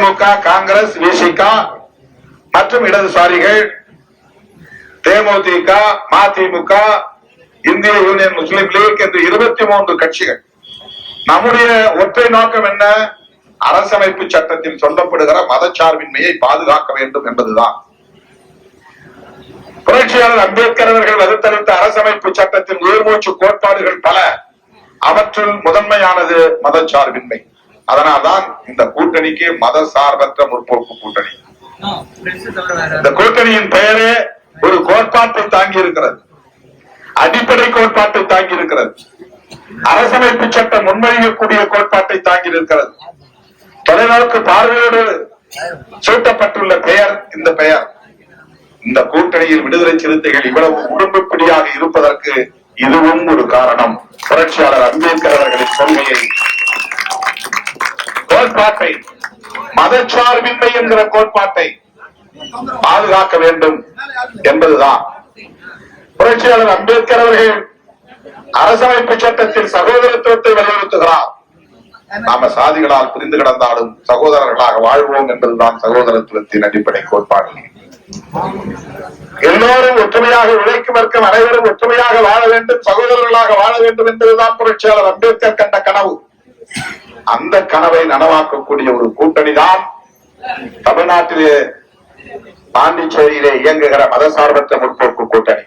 திமுக, காங்கிரஸ், விசிக மற்றும் இடதுசாரிகள், தேமுதிக, மதிமுக, இந்திய யூனியன் முஸ்லிம் லீக் என்று 23 கட்சிகள். நம்முடைய ஒற்றை நோக்கம் என்ன? அரசமைப்பு சட்டத்தில் சொல்லப்படுகிற மதச்சார்பின்மையை பாதுகாக்க வேண்டும் என்பதுதான். புரட்சியாளர் அம்பேத்கர் அவர்கள் வகுத்தளித்த அரசமைப்பு சட்டத்தின் உயர்மூச்சு கோட்பாடுகள் பல. அவற்றுள் முதன்மையானது மதச்சார்பின்மை. அதனால்தான் இந்த கூட்டணிக்கு மத சார்பற்ற முற்போக்கு கூட்டணி. இந்த கூட்டணியின் பெயரே ஒரு கோட்பாட்டை தாங்கி இருக்கிறது, அடிப்படை கோட்பாட்டை தாங்கி இருக்கிறது, அரசமைப்பு சட்டம் முன்மொழியக்கூடிய கோட்பாட்டை தாங்கி இருக்கிறது. தொலைநோக்கு பார்வையோடு சூட்டப்பட்டுள்ள பெயர் இந்த பெயர். இந்த கூட்டணியில் விடுதலை சிறுத்தைகள் இவ்வளவு உடம்புப்பிடியாக இருப்பதற்கு இதுவும் ஒரு காரணம். புரட்சியாளர் அம்பேத்கர் அவர்களின் கொள்கையை, கோட்பாட்டை, மதச்சார்பின்மை என்கிற கோட்பாட்டை பாதுகாக்க வேண்டும் என்பதுதான். புரட்சியாளர் அம்பேத்கர் அவர்கள் அரசமைப்பு சட்டத்தில் சகோதரத்துவத்தை வலியுறுத்துகிறார். நாம சாதிகளால் பிரிந்து கிடந்தாலும் சகோதரர்களாக வாழ்வோம் என்பதுதான் சகோதரத்துவத்தின் அடிப்படை கோட்பாடு. எல்லோரும் ஒற்றுமையாக உழைக்கும் வர்க்கம் அனைவரும் ஒற்றுமையாக வாழ வேண்டும், சகோதரர்களாக வாழ வேண்டும் என்பதுதான் புரட்சியாளர் அம்பேத்கர் கண்ட கனவு. அந்த கனவை நனவாக்கக்கூடிய ஒரு கூட்டணி தான் தமிழ்நாட்டிலே பாண்டிச்சேரியிலே இயங்குகிற மதசார்பற்ற முற்போக்கு கூட்டணி.